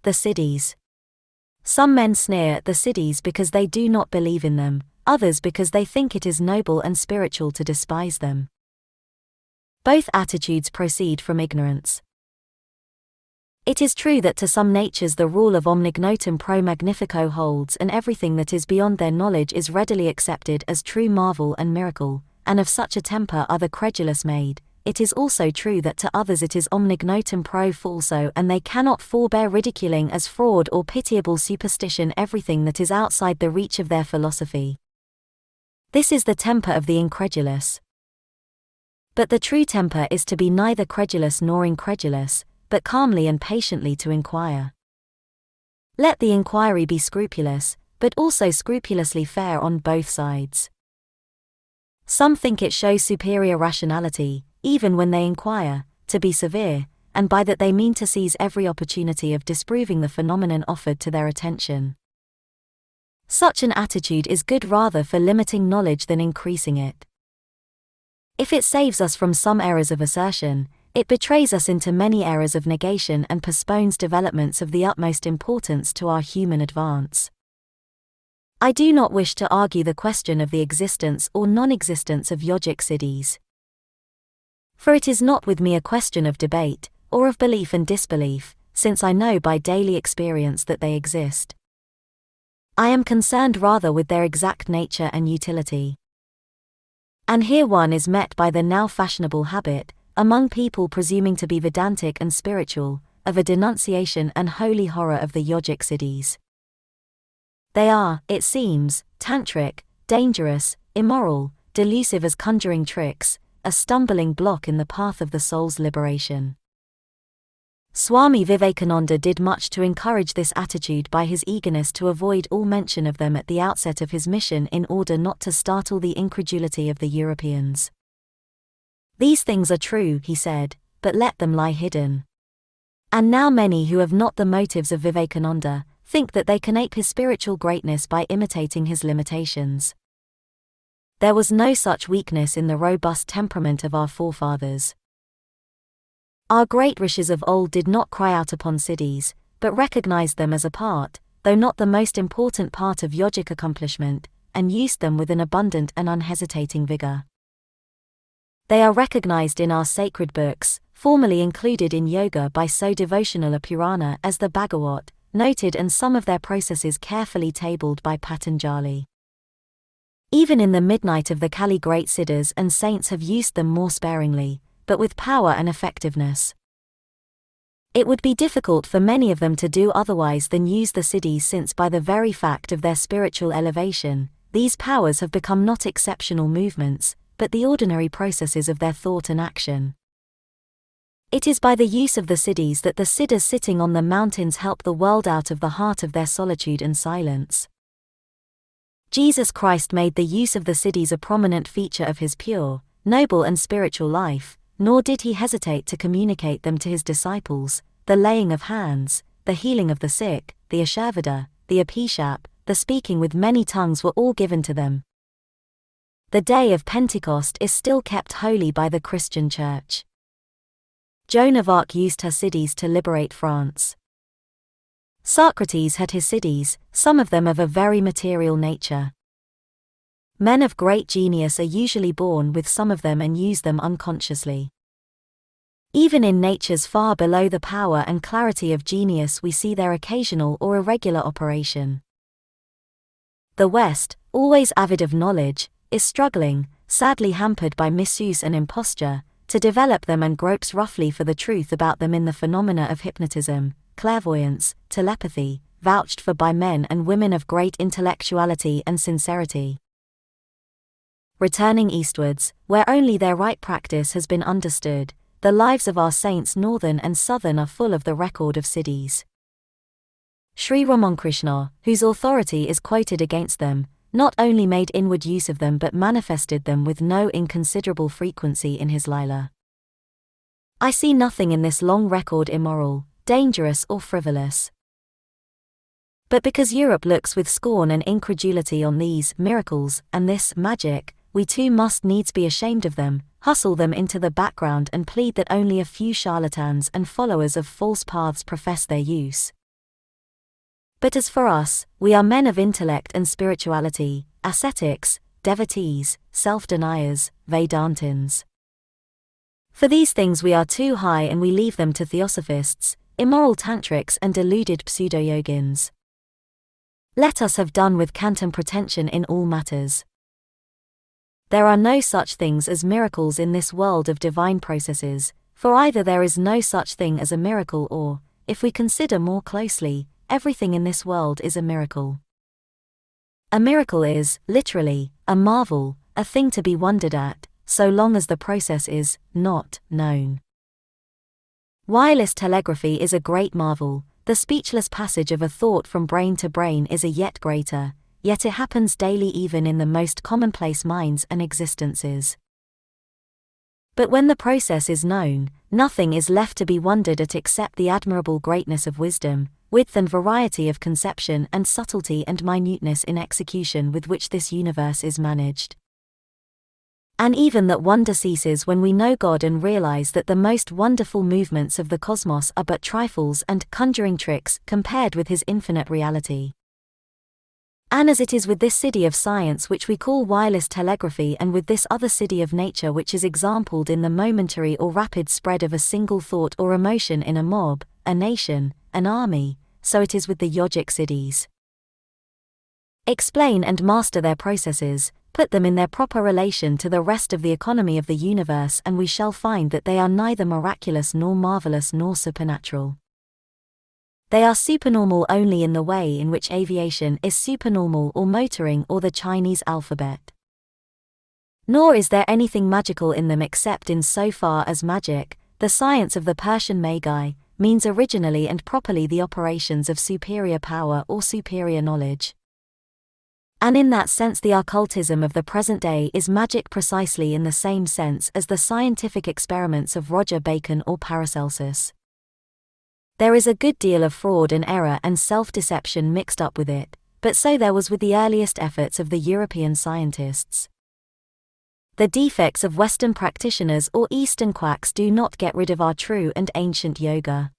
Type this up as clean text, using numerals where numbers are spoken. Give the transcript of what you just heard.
The Siddhis. Some men sneer at the Siddhis because they do not believe in them, others because they think it is noble and spiritual to despise them. Both attitudes proceed from ignorance. It is true that to some natures the rule of omnignotum pro magnifico holds, and everything that is beyond their knowledge is readily accepted as true marvel and miracle, and of such a temper are the credulous made. It is also true that to others it is omnignotum pro falso, and they cannot forbear ridiculing as fraud or pitiable superstition everything that is outside the reach of their philosophy. This is the temper of the incredulous. But the true temper is to be neither credulous nor incredulous, but calmly and patiently to inquire. Let the inquiry be scrupulous, but also scrupulously fair on both sides. Some think it shows superior rationality, even when they inquire, to be severe, and by that they mean to seize every opportunity of disproving the phenomenon offered to their attention. Such an attitude is good rather for limiting knowledge than increasing it. If it saves us from some errors of assertion, it betrays us into many errors of negation and postpones developments of the utmost importance to our human advance. I do not wish to argue the question of the existence or non-existence of yogic siddhis. For it is not with me a question of debate, or of belief and disbelief, since I know by daily experience that they exist. I am concerned rather with their exact nature and utility. And here one is met by the now fashionable habit, among people presuming to be Vedantic and spiritual, of a denunciation and holy horror of the yogic siddhis. They are, it seems, tantric, dangerous, immoral, delusive as conjuring tricks, a stumbling block in the path of the soul's liberation. Swami Vivekananda did much to encourage this attitude by his eagerness to avoid all mention of them at the outset of his mission in order not to startle the incredulity of the Europeans. These things are true, he said, but let them lie hidden. And now many who have not the motives of Vivekananda, think that they can ape his spiritual greatness by imitating his limitations. There was no such weakness in the robust temperament of our forefathers. Our great rishis of old did not cry out upon siddhis, but recognized them as a part, though not the most important part of yogic accomplishment, and used them with an abundant and unhesitating vigor. They are recognized in our sacred books, formerly included in yoga by so devotional a Purana as the Bhagavat, noted, and some of their processes carefully tabled by Patanjali. Even in the midnight of the Kali great siddhas and saints have used them more sparingly, but with power and effectiveness. It would be difficult for many of them to do otherwise than use the siddhis, since by the very fact of their spiritual elevation, these powers have become not exceptional movements, but the ordinary processes of their thought and action. It is by the use of the siddhis that the siddhas sitting on the mountains help the world out of the heart of their solitude and silence. Jesus Christ made the use of the siddhis a prominent feature of his pure, noble and spiritual life, nor did he hesitate to communicate them to his disciples. The laying of hands, the healing of the sick, the Ashavada, the Apishap, the speaking with many tongues were all given to them. The day of Pentecost is still kept holy by the Christian Church. Joan of Arc used her siddhis to liberate France. Socrates had his siddhis, some of them of a very material nature. Men of great genius are usually born with some of them and use them unconsciously. Even in natures far below the power and clarity of genius we see their occasional or irregular operation. The West, always avid of knowledge, is struggling, sadly hampered by misuse and imposture, to develop them, and gropes roughly for the truth about them in the phenomena of hypnotism, clairvoyance, telepathy, vouched for by men and women of great intellectuality and sincerity. Returning eastwards, where only their right practice has been understood, the lives of our saints northern and southern are full of the record of siddhis. Sri Ramakrishna, whose authority is quoted against them, not only made inward use of them but manifested them with no inconsiderable frequency in his lila. I see nothing in this long record immoral, dangerous or frivolous. But because Europe looks with scorn and incredulity on these miracles and this magic, we too must needs be ashamed of them, hustle them into the background and plead that only a few charlatans and followers of false paths profess their use. But as for us, we are men of intellect and spirituality, ascetics, devotees, self-deniers, Vedantins. For these things we are too high and we leave them to theosophists, immoral tantrics and deluded pseudo-yogins. Let us have done with canton pretension in all matters. There are no such things as miracles in this world of divine processes, for either there is no such thing as a miracle or, if we consider more closely, everything in this world is a miracle. A miracle is, literally, a marvel, a thing to be wondered at, so long as the process is not known. Wireless telegraphy is a great marvel, the speechless passage of a thought from brain to brain is a yet greater, yet it happens daily even in the most commonplace minds and existences. But when the process is known, nothing is left to be wondered at except the admirable greatness of wisdom, width and variety of conception and subtlety and minuteness in execution with which this universe is managed. And even that wonder ceases when we know God and realize that the most wonderful movements of the cosmos are but trifles and conjuring tricks compared with his infinite reality. And as it is with this city of science which we call wireless telegraphy and with this other city of nature which is exampled in the momentary or rapid spread of a single thought or emotion in a mob, a nation, an army, so it is with the yogic siddhis. Explain and master their processes, put them in their proper relation to the rest of the economy of the universe and we shall find that they are neither miraculous nor marvelous nor supernatural. They are supernormal only in the way in which aviation is supernormal or motoring or the Chinese alphabet. Nor is there anything magical in them except in so far as magic, the science of the Persian Magi, means originally and properly the operations of superior power or superior knowledge. And in that sense the occultism of the present day is magic precisely in the same sense as the scientific experiments of Roger Bacon or Paracelsus. There is a good deal of fraud and error and self-deception mixed up with it, but so there was with the earliest efforts of the European scientists. The defects of Western practitioners or Eastern quacks do not get rid of our true and ancient yoga.